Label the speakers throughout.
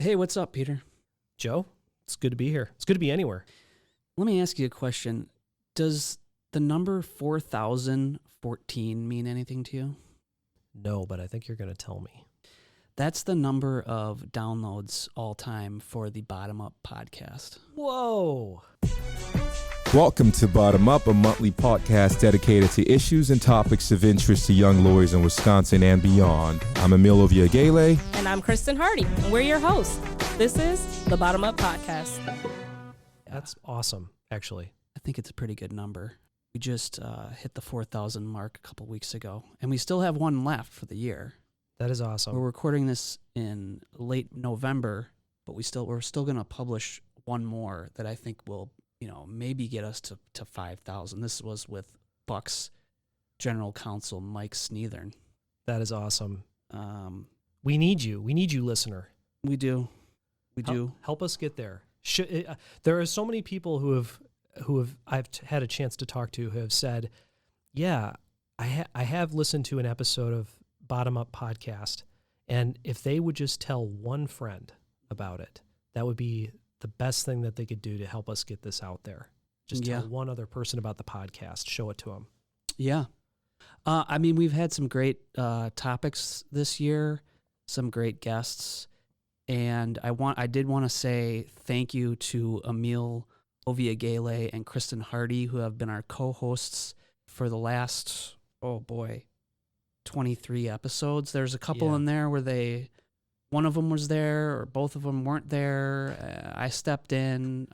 Speaker 1: Hey, what's up, Peter?
Speaker 2: Joe, it's good to be here. It's good to be anywhere.
Speaker 1: Let me ask you a question. Does the number 4014 mean anything to you?
Speaker 2: No, but I think you're going to tell me.
Speaker 1: That's the number of downloads all time for the Bottom Up podcast.
Speaker 2: Whoa.
Speaker 3: Welcome to Bottom Up, a monthly podcast dedicated to issues and topics of interest to young lawyers in Wisconsin and beyond. I'm Emil Ovbiagele.
Speaker 4: And I'm Kristen Hardy, and we're your hosts. This is the Bottom Up Podcast.
Speaker 2: That's awesome, actually.
Speaker 1: I think it's a pretty good number. We just hit the 4,000 mark a couple weeks ago, and we still have one left for the year.
Speaker 2: That is awesome.
Speaker 1: We're recording this in late November, but we're still going to publish one more that I think will, maybe get us to 5,000. This was with Buck's General Counsel, Mike Sneathern.
Speaker 2: That is awesome. We need you. We need you, listener.
Speaker 1: We do. We do.
Speaker 2: Help us get there. There are so many people who have I've had a chance to talk to who have said, yeah, I have listened to an episode of Bottom Up Podcast, and if they would just tell one friend about it, that would be the best thing that they could do to help us get this out there. Just tell one other person about the podcast. Show it to them.
Speaker 1: Yeah. We've had some great topics this year, some great guests, and I did want to say thank you to Emil, Ovbiagele, and Kristen Hardy, who have been our co-hosts for the last, 23 episodes. There's a couple in there where one of them was there or both of them weren't there. I stepped in.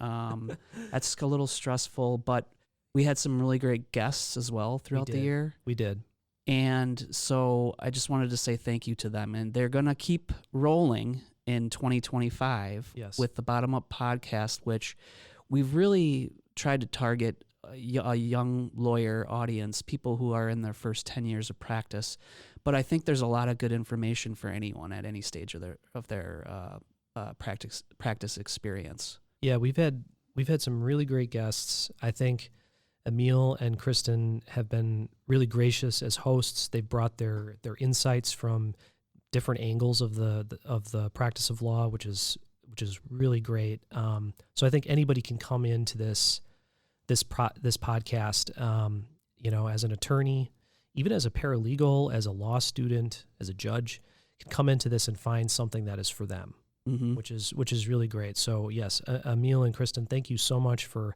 Speaker 1: That's a little stressful, but we had some really great guests as well throughout the year.
Speaker 2: We did.
Speaker 1: And so I just wanted to say thank you to them. And they're going to keep rolling in 2025 with the Bottom Up Podcast, which we've really tried to target a young lawyer audience, people who are in their first 10 years of practice. But I think there's a lot of good information for anyone at any stage of their practice experience. Yeah,
Speaker 2: we've had some really great guests. I think Emil and Kristen have been really gracious as hosts. They've brought their insights from different angles of the practice of law, which is really great. So I think anybody can come into this podcast, as an attorney, even as a paralegal, as a law student, as a judge, can come into this and find something that is for them, which is really great. So yes, Emil and Kristen, thank you so much for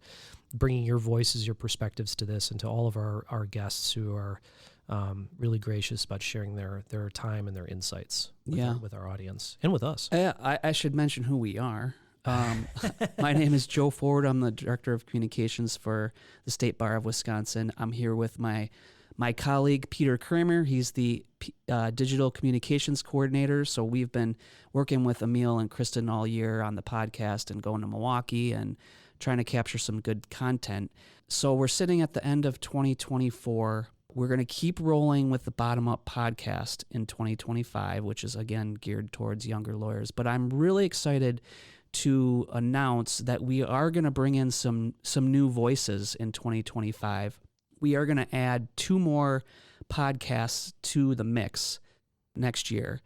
Speaker 2: bringing your voices, your perspectives to this, and to all of our guests who are really gracious about sharing their time and their insights with our audience and with us.
Speaker 1: I should mention who we are. My name is Joe Ford. I'm the Director of Communications for the State Bar of Wisconsin. I'm here with my colleague, Peter Kramer. He's the Digital Communications Coordinator. So we've been working with Emil and Kristen all year on the podcast and going to Milwaukee and trying to capture some good content. So we're sitting at the end of 2024. We're going to keep rolling with the Bottom Up Podcast in 2025, which is, again, geared towards younger lawyers. But I'm really excited to announce that we are going to bring in some new voices in 2025. We are going to add 2 more podcasts to the mix next year,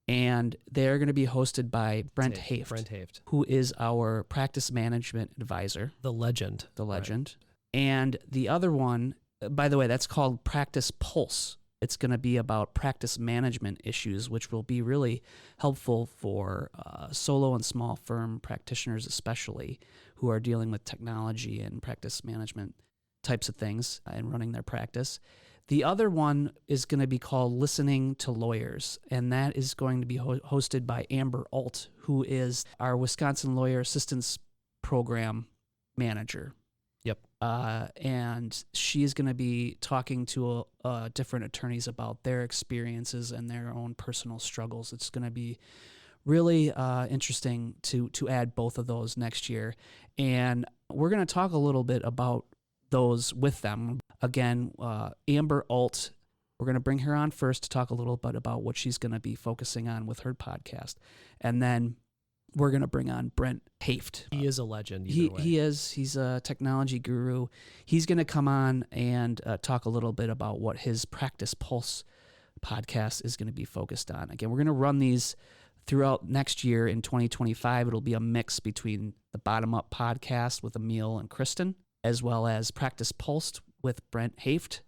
Speaker 1: and they're going to be hosted by Brent Haft, who is our practice management advisor.
Speaker 2: The legend.
Speaker 1: Right. And the other one, by the way, that's called Practice Pulse. It's going to be about practice management issues, which will be really helpful for solo and small firm practitioners especially, who are dealing with technology and practice management types of things and running their practice. The other one is going to be called Listening to Lawyers, and that is going to be hosted by Amber Ault, who is our Wisconsin Lawyer Assistance Program Manager.
Speaker 2: Yep.
Speaker 1: And she's going to be talking to different attorneys about their experiences and their own personal struggles. It's going to be really interesting to add both of those next year. And we're going to talk a little bit about those with them. Again, Amber Ault, we're going to bring her on first to talk a little bit about what she's going to be focusing on with her podcast. And then we're going to bring on Brent Haft.
Speaker 2: He is a legend.
Speaker 1: He is. He's a technology guru. He's going to come on and talk a little bit about what his Practice Pulse podcast is going to be focused on. Again, we're going to run these throughout next year in 2025, it'll be a mix between the Bottom Up podcast with Emil and Kristen, as well as Practice Pulsed with Brent Haft,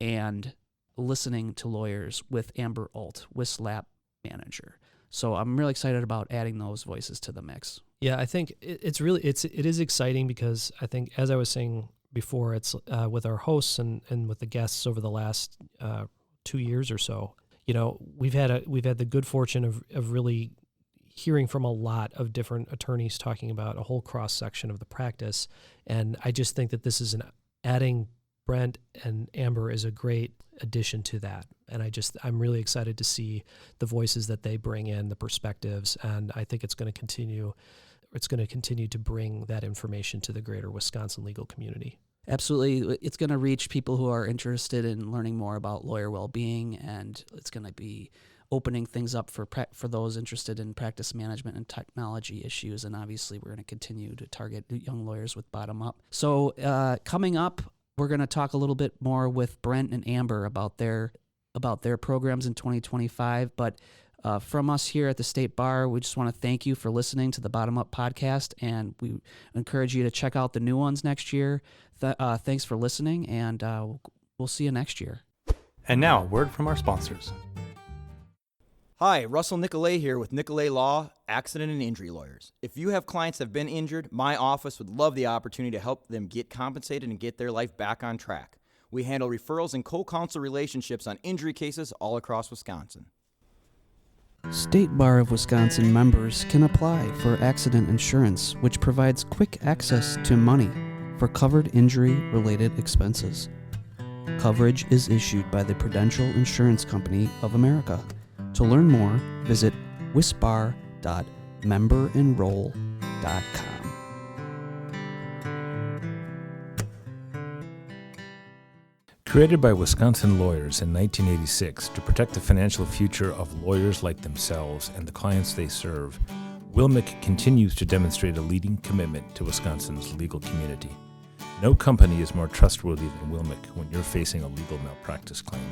Speaker 1: and Listening to Lawyers with Amber Ault, WisLAP manager. So I'm really excited about adding those voices to the mix.
Speaker 2: Yeah, I think it is exciting because I think, as I was saying before, it's with our hosts and with the guests over the last 2 years or so. We've had the good fortune of really hearing from a lot of different attorneys talking about a whole cross section of the practice, and I just think that this is adding Brent and Amber is a great addition to that. And I'm really excited to see the voices that they bring in, the perspectives, and I think it's going to continue to bring that information to the greater Wisconsin legal community.
Speaker 1: Absolutely. It's going to reach people who are interested in learning more about lawyer well-being, and it's going to be opening things up for those interested in practice management and technology issues. And obviously, we're going to continue to target young lawyers with Bottom Up. So coming up, we're going to talk a little bit more with Brent and Amber about their programs in 2025. But from us here at the State Bar, we just want to thank you for listening to the Bottom Up podcast, and we encourage you to check out the new ones next year. Thanks for listening, and we'll see you next year.
Speaker 5: And now, a word from our sponsors.
Speaker 6: Hi, Russell Nicolay here with Nicolay Law, Accident and Injury Lawyers. If you have clients that have been injured, my office would love the opportunity to help them get compensated and get their life back on track. We handle referrals and co-counsel relationships on injury cases all across Wisconsin.
Speaker 1: State Bar of Wisconsin members can apply for accident insurance, which provides quick access to money for covered injury-related expenses. Coverage is issued by the Prudential Insurance Company of America. To learn more, visit wisbar.memberenroll.com.
Speaker 7: Created by Wisconsin lawyers in 1986 to protect the financial future of lawyers like themselves and the clients they serve, WillMIC continues to demonstrate a leading commitment to Wisconsin's legal community. No company is more trustworthy than WillMIC when you're facing a legal malpractice claim.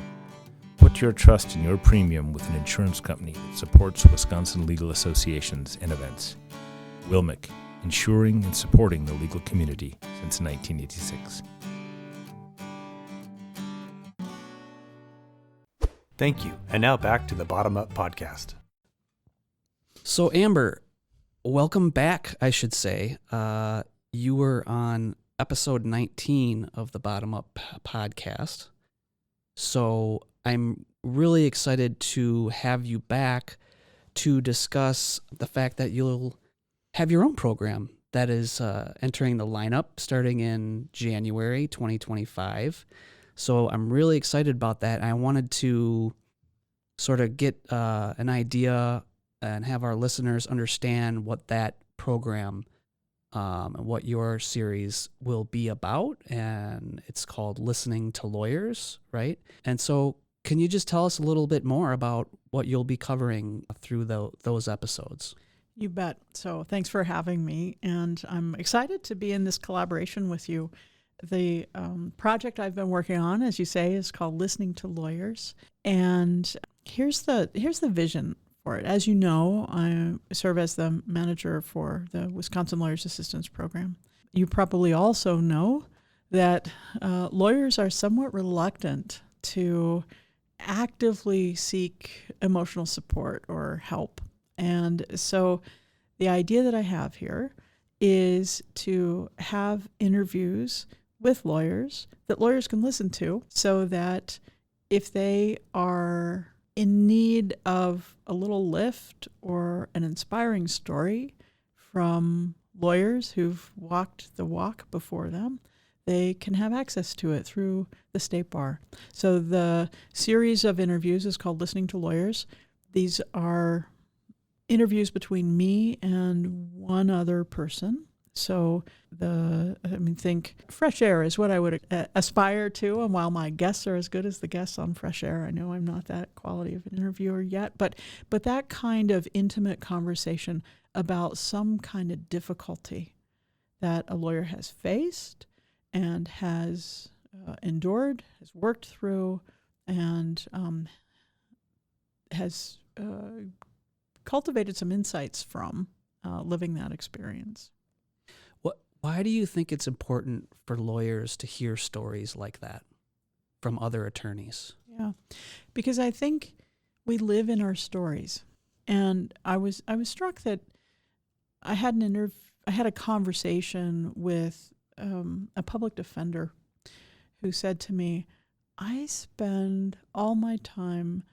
Speaker 7: Put your trust in your premium with an insurance company that supports Wisconsin legal associations and events. WillMIC, insuring and supporting the legal community since 1986.
Speaker 5: Thank you. And now back to the Bottom Up podcast.
Speaker 1: So Amber, welcome back, I should say. You were on episode 19 of the Bottom Up podcast. So I'm really excited to have you back to discuss the fact that you'll have your own program that is entering the lineup starting in January 2025. So I'm really excited about that. I wanted to sort of get an idea and have our listeners understand what that program and what your series will be about. And it's called Listening to Lawyers, right? And so can you just tell us a little bit more about what you'll be covering through those episodes?
Speaker 8: You bet. So thanks for having me. And I'm excited to be in this collaboration with you. The project I've been working on, as you say, is called Listening to Lawyers. And here's the vision for it. As you know, I serve as the manager for the Wisconsin Lawyers Assistance Program. You probably also know that lawyers are somewhat reluctant to actively seek emotional support or help. And so the idea that I have here is to have interviews with lawyers that lawyers can listen to, so that if they are in need of a little lift or an inspiring story from lawyers who've walked the walk before them, they can have access to it through the State Bar. So the series of interviews is called Listening to Lawyers. These are interviews between me and one other person. So think fresh air is what I would aspire to. And while my guests are as good as the guests on Fresh Air, I know I'm not that quality of an interviewer yet, but that kind of intimate conversation about some kind of difficulty that a lawyer has faced and has endured, has worked through, and has cultivated some insights from living that experience.
Speaker 1: Why do you think it's important for lawyers to hear stories like that from other attorneys?
Speaker 8: Yeah, because I think we live in our stories. And I was struck that I had a conversation with a public defender who said to me, I spend all my time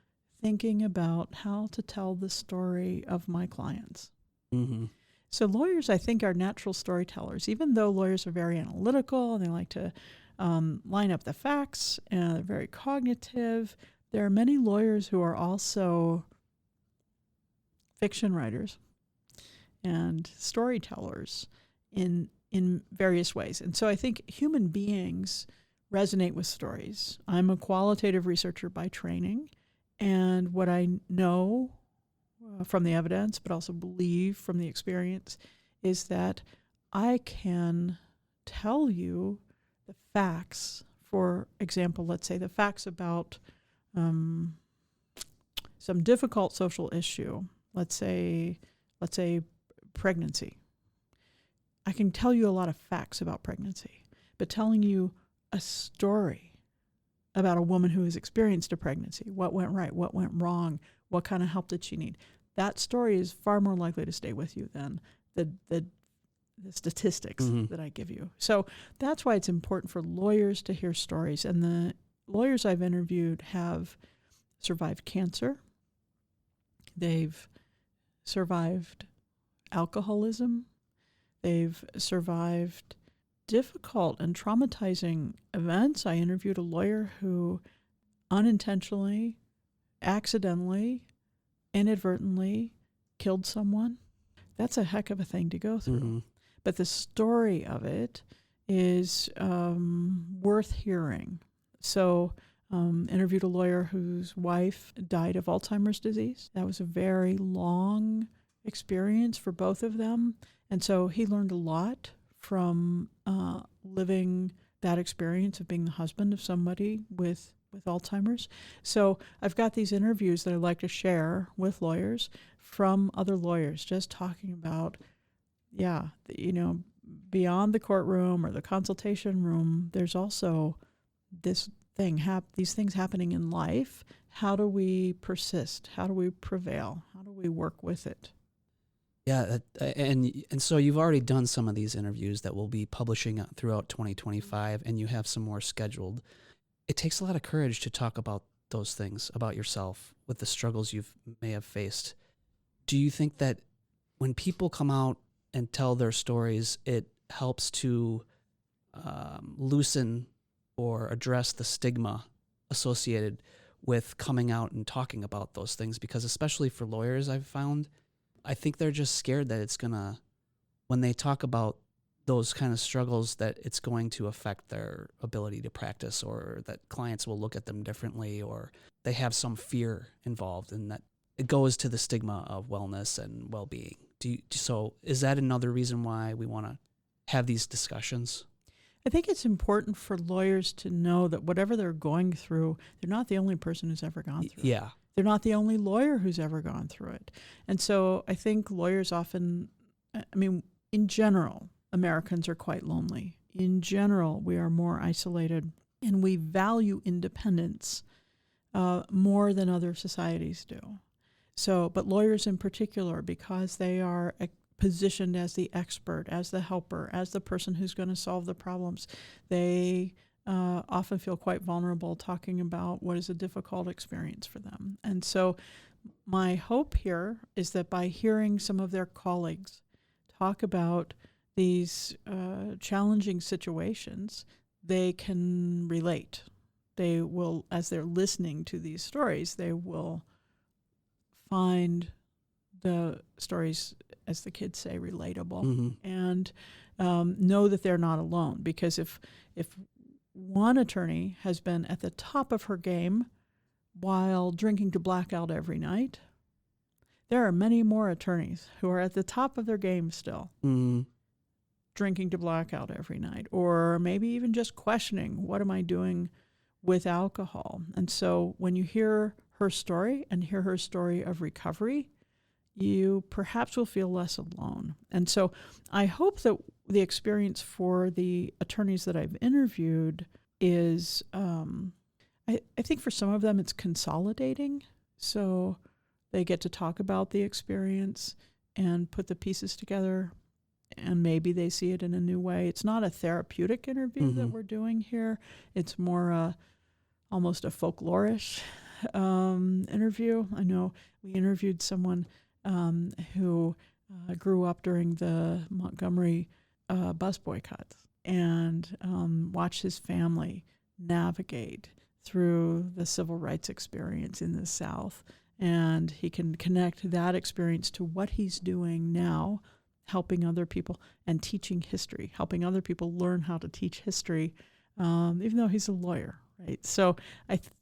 Speaker 8: thinking about how to tell the story of my clients.
Speaker 1: Mm-hmm.
Speaker 8: So lawyers, I think, are natural storytellers, even though lawyers are very analytical and they like to line up the facts and they're very cognitive. There are many lawyers who are also fiction writers and storytellers in various ways. And so I think human beings resonate with stories. I'm a qualitative researcher by training, and what I know from the evidence, but also believe from the experience, is that I can tell you the facts. For example, let's say the facts about some difficult social issue. Let's say pregnancy. I can tell you a lot of facts about pregnancy, but telling you a story about a woman who has experienced a pregnancy, what went right, what went wrong, what kind of help did she need, that story is far more likely to stay with you than the statistics that I give you. So that's why it's important for lawyers to hear stories. And the lawyers I've interviewed have survived cancer. They've survived alcoholism. They've survived difficult and traumatizing events. I interviewed a lawyer who unintentionally, accidentally, inadvertently killed someone. That's a heck of a thing to go through. Mm-hmm. But the story of it is worth hearing. So interviewed a lawyer whose wife died of Alzheimer's disease. That was a very long experience for both of them. And so he learned a lot from living that experience of being the husband of somebody with Alzheimer's. So I've got these interviews that I like to share with lawyers from other lawyers, just talking about, beyond the courtroom or the consultation room, there's also these things happening in life. How do we persist? How do we prevail? How do we work with it?
Speaker 1: Yeah, and so you've already done some of these interviews that we'll be publishing throughout 2025, and you have some more scheduled. It takes a lot of courage to talk about those things, about yourself, with the struggles you may have faced. Do you think that when people come out and tell their stories, it helps to loosen or address the stigma associated with coming out and talking about those things? Because especially for lawyers, I've found, I think they're just scared that it's gonna, when they talk about those kind of struggles, that it's going to affect their ability to practice, or that clients will look at them differently, or they have some fear involved, and that it goes to the stigma of wellness and well-being. So is that another reason why we want to have these discussions?
Speaker 8: I think it's important for lawyers to know that whatever they're going through, they're not the only person who's ever gone through it.
Speaker 1: Yeah.
Speaker 8: They're not the only lawyer who's ever gone through it. And so I think lawyers often, in general, Americans are quite lonely. In general, we are more isolated, and we value independence more than other societies do. So, but lawyers in particular, because they are positioned as the expert, as the helper, as the person who's going to solve the problems, they often feel quite vulnerable talking about what is a difficult experience for them. And so my hope here is that by hearing some of their colleagues talk about these challenging situations, they can relate. They will, as they're listening to these stories, they will find the stories, as the kids say, relatable, and know that they're not alone. Because if one attorney has been at the top of her game while drinking to blackout every night, there are many more attorneys who are at the top of their game still, drinking to blackout every night, or maybe even just questioning, what am I doing with alcohol? And so when you hear her story and hear her story of recovery, you perhaps will feel less alone. And so I hope that the experience for the attorneys that I've interviewed is, I think for some of them it's consolidating. So they get to talk about the experience and put the pieces together, and maybe they see it in a new way. It's not a therapeutic interview that we're doing here. It's more almost a folklorish interview. I know we interviewed someone who grew up during the Montgomery bus boycotts and watched his family navigate through the civil rights experience in the South. And he can connect that experience to what he's doing now, helping other people and teaching history, helping other people learn how to teach history, even though he's a lawyer, right? So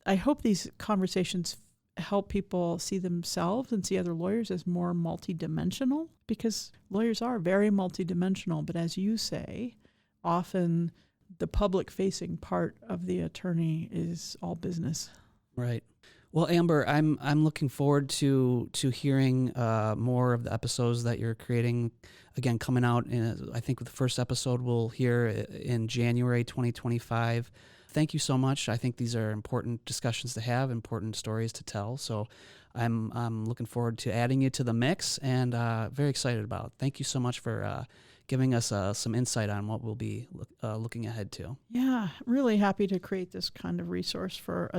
Speaker 8: I hope these conversations help people see themselves and see other lawyers as more multidimensional, because lawyers are very multidimensional. But as you say, often the public-facing part of the attorney is all business.
Speaker 1: Right. Well, Amber, I'm looking forward to hearing more of the episodes that you're creating. Again, coming out I think the first episode we'll hear in January 2025. Thank you so much. I think these are important discussions to have, important stories to tell. So I'm looking forward to adding you to the mix, and very excited about it. Thank you so much for giving us some insight on what we'll be looking ahead to.
Speaker 8: Yeah, really happy to create this kind of resource for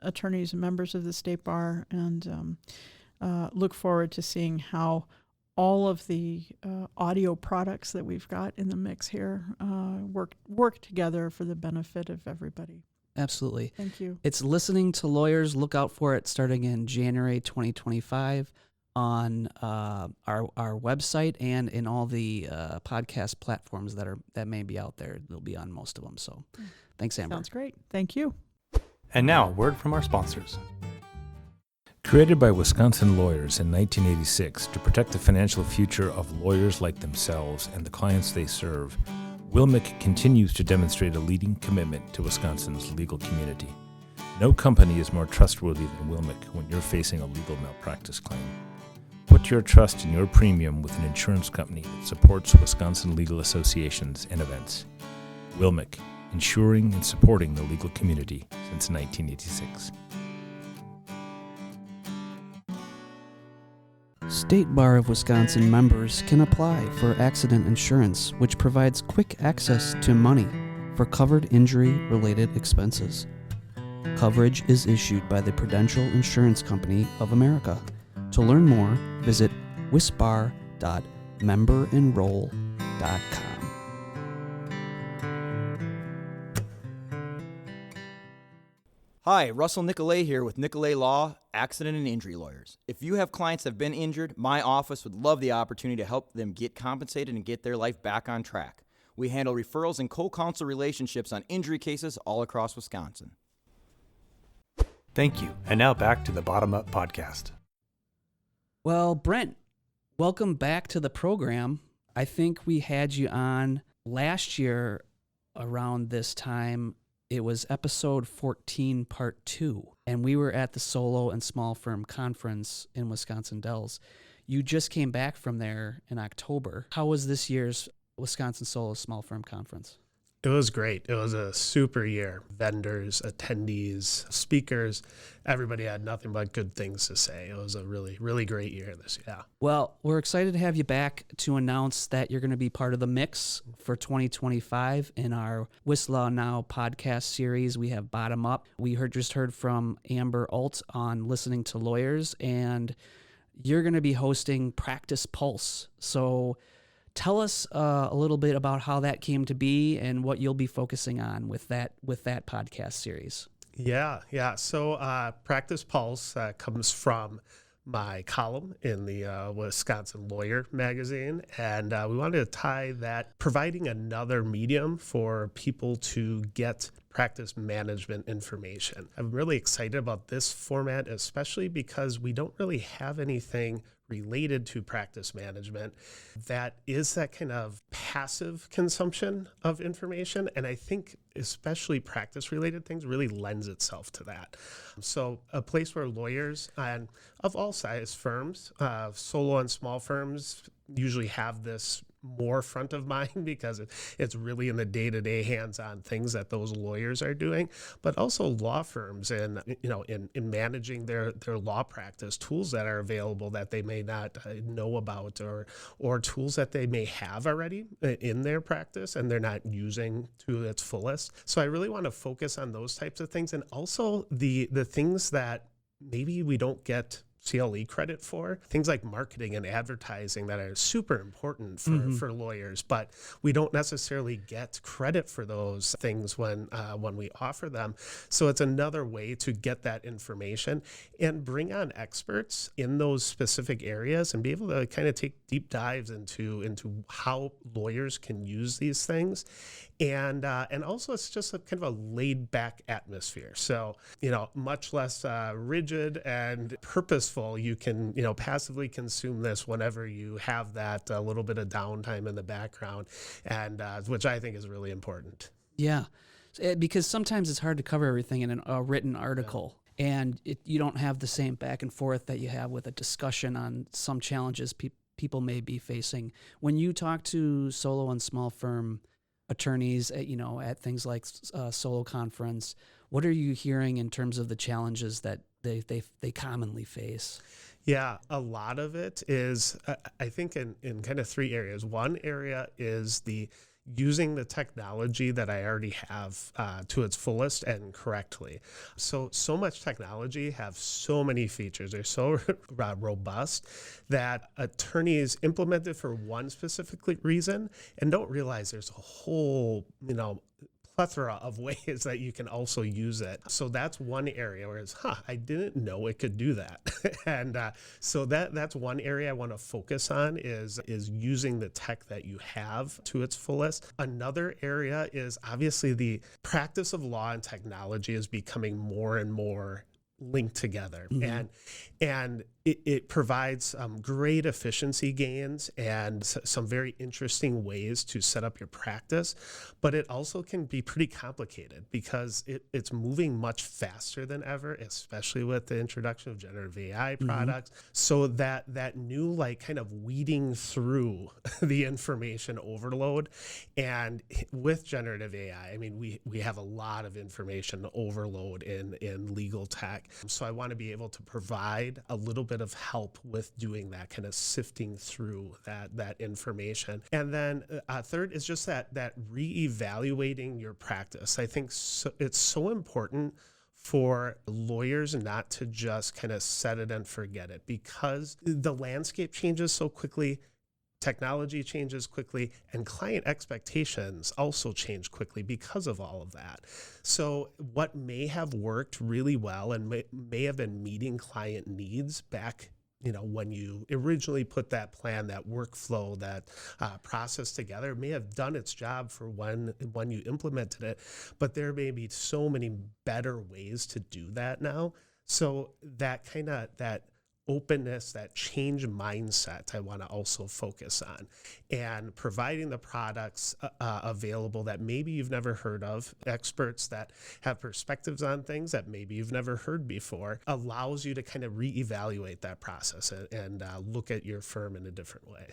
Speaker 8: attorneys and members of the State Bar, and look forward to seeing how all of the audio products that we've got in the mix here work together for the benefit of everybody.
Speaker 1: Absolutely.
Speaker 8: Thank you.
Speaker 1: It's Listening to Lawyers. Look out for it starting in January 2025 on our website and in all the podcast platforms that may be out there. They'll be on most of them. So thanks, Amber.
Speaker 8: Sounds great. Thank you.
Speaker 5: And now, a word from our sponsors.
Speaker 7: Created by Wisconsin lawyers in 1986 to protect the financial future of lawyers like themselves and the clients they serve, WillMIC continues to demonstrate a leading commitment to Wisconsin's legal community. No company is more trustworthy than WillMIC when you're facing a legal malpractice claim. Put your trust in your premium with an insurance company that supports Wisconsin legal associations and events. WillMIC, insuring and supporting the legal community since 1986.
Speaker 1: State Bar of Wisconsin members can apply for accident insurance, which provides quick access to money for covered injury-related expenses. Coverage is issued by the Prudential Insurance Company of America. To learn more, visit wisbar.memberenroll.com.
Speaker 6: Hi, Russell Nicolay here with Nicolay Law, Accident and Injury Lawyers. If you have clients that have been injured, my office would love the opportunity to help them get compensated and get their life back on track. We handle referrals and co-counsel relationships on injury cases all across Wisconsin.
Speaker 5: Thank you. And now back to the Bottom Up Podcast.
Speaker 1: Well, Brent, welcome back to the program. I think we had you on last year around this time. It was episode 14, part 2, and we were at the Solo and Small Firm Conference in Wisconsin Dells. You just came back from there in October. How was this year's Wisconsin Solo Small Firm Conference?
Speaker 9: It was great. It was a super year. Vendors, attendees, speakers, everybody had nothing but good things to say. It was a really, really great year this year.
Speaker 1: Well, we're excited to have you back to announce that you're going to be part of the mix for 2025 in our WisLawNOW podcast series. We have Bottom Up. We just heard from Amber Ault on Listening to Lawyers, and you're going to be hosting Practice Pulse. So tell us a little bit about how that came to be and what you'll be focusing on with that podcast series.
Speaker 9: Yeah. So Practice Pulse comes from my column in the Wisconsin Lawyer magazine, and we wanted to tie that, providing another medium for people to get practice management information. I'm really excited about this format, especially because we don't really have anything related to practice management that is that kind of passive consumption of information. And I think especially practice related things really lends itself to that. So a place where lawyers and of all size firms, solo and small firms usually have this more front of mind because it's really in the day-to-day hands-on things that those lawyers are doing, but also law firms and in managing their law practice, tools that are available that they may not know about or tools that they may have already in their practice and they're not using to its fullest. So I really want to focus on those types of things, and also the things that maybe we don't get CLE credit for, things like marketing and advertising that are super important for lawyers, but we don't necessarily get credit for those things when we offer them. So it's another way to get that information and bring on experts in those specific areas and be able to kind of take deep dives into how lawyers can use these things. And also it's just a kind of a laid back atmosphere. So, much less rigid and purposeful. You can, passively consume this whenever you have that little bit of downtime in the background, and which I think is really important.
Speaker 1: Yeah, because sometimes it's hard to cover everything in a written article. Yeah. And you don't have the same back and forth that you have with a discussion on some challenges people may be facing. When you talk to solo and small firm attorneys at things like Solo Conference, what are you hearing in terms of the challenges that they commonly face?
Speaker 9: Yeah, a lot of it is, I think, in kind of three areas. One area is using the technology that I already have to its fullest and correctly. So much technology have so many features. They're so robust that attorneys implement it for one specific reason and don't realize there's a whole, plethora of ways that you can also use it. So that's one area where it's, I didn't know it could do that. And so that's one area I want to focus on is using the tech that you have to its fullest. Another area is obviously the practice of law and technology is becoming more and more linked together. Mm-hmm. And it provides great efficiency gains and some very interesting ways to set up your practice, but it also can be pretty complicated because it's moving much faster than ever, especially with the introduction of generative AI products. Mm-hmm. So that new kind of weeding through the information overload, and with generative AI, I mean, we have a lot of information overload in legal tech. So I want to be able to provide a little bit of help with doing that, kind of sifting through that information. And then third is just that reevaluating your practice. I think it's so important for lawyers not to just kind of set it and forget it, because the landscape changes so quickly. Technology changes quickly, and client expectations also change quickly because of all of that. So what may have worked really well and may have been meeting client needs back, when you originally put that plan, that workflow, that process together, may have done its job for when you implemented it, but there may be so many better ways to do that now. So that openness, that change mindset, I want to also focus on, and providing the products available that maybe you've never heard of, experts that have perspectives on things that maybe you've never heard before, allows you to kind of reevaluate that process and look at your firm in a different way.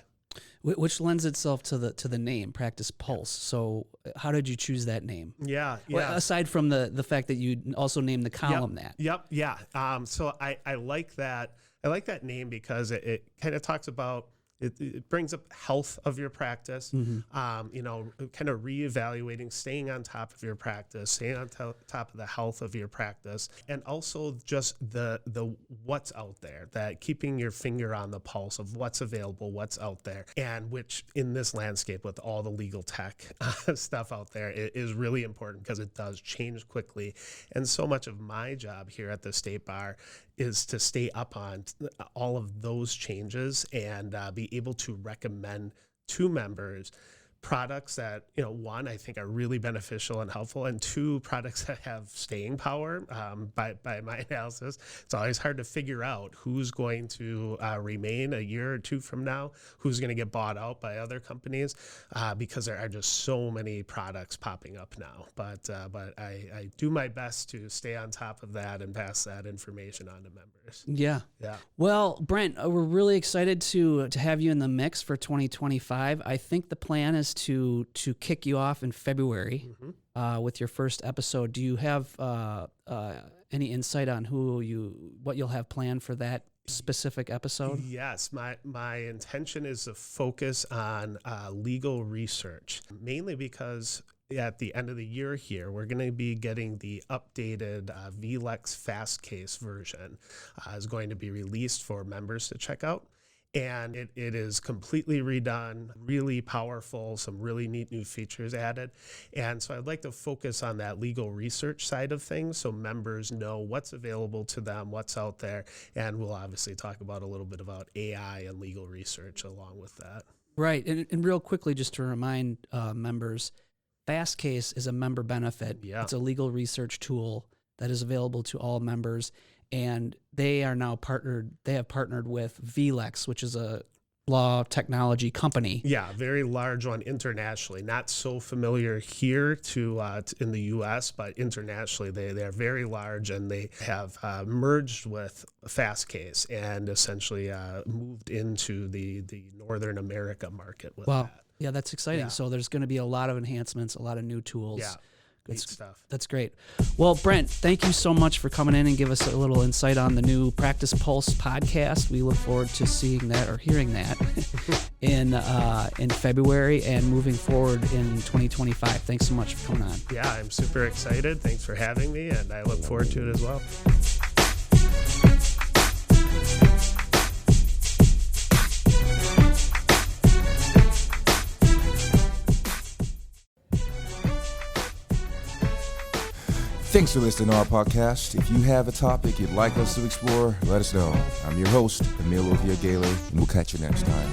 Speaker 1: Which lends itself to the name, Practice Pulse. So how did you choose that name?
Speaker 9: Yeah.
Speaker 1: Well, aside from the fact that you also named the column that.
Speaker 9: Yep. Yeah. So I like that. I like that name because it kind of talks about, it brings up health of your practice, kind of reevaluating, staying on top of your practice, staying on top of the health of your practice, and also just the what's out there, that keeping your finger on the pulse of what's available, what's out there, and which in this landscape with all the legal tech stuff out there is really important because it does change quickly. And so much of my job here at the State Bar is to stay up on all of those changes and be able to recommend to members products that, one, I think are really beneficial and helpful, and two, products that have staying power. By my analysis, it's always hard to figure out who's going to remain a year or two from now, who's going to get bought out by other companies, because there are just so many products popping up now. But I do my best to stay on top of that and pass that information on to members.
Speaker 1: Yeah.
Speaker 9: Yeah.
Speaker 1: Well, Brent, we're really excited to have you in the mix for 2025. I think the plan is to kick you off in February with your first episode. Do you have any insight on what you'll have planned for that specific episode?
Speaker 9: Yes, my intention is to focus on legal research, mainly because at the end of the year here, we're going to be getting the updated VLEX Fast Case version is going to be released for members to check out. And it is completely redone, really powerful, some really neat new features added. And so I'd like to focus on that legal research side of things so members know what's available to them, what's out there. And we'll obviously talk about a little bit about AI and legal research along with that.
Speaker 1: Right. And real quickly, just to remind members, Fast Case is a member benefit.
Speaker 9: Yeah.
Speaker 1: It's a legal research tool that is available to all members. And they are now partnered. They have partnered with VLEX, which is a law technology company.
Speaker 9: Yeah, very large one internationally. Not so familiar here in the U.S., but internationally they are very large, and they have merged with Fast Case and essentially moved into the Northern America market with that.
Speaker 1: Yeah, that's exciting.
Speaker 9: Yeah.
Speaker 1: So there's going to be a lot of enhancements, a lot of new tools.
Speaker 9: Yeah. Good stuff.
Speaker 1: That's great. Well, Brent, thank you so much for coming in and give us a little insight on the new Practice Pulse podcast. We look forward to seeing that or hearing that in February and moving forward in 2025. Thanks so much for coming on.
Speaker 9: Yeah, I'm super excited. Thanks for having me, and I look forward to it as well.
Speaker 3: Thanks for listening to our podcast. If you have a topic you'd like us to explore, let us know. I'm your host, Emil, and we'll catch you next time.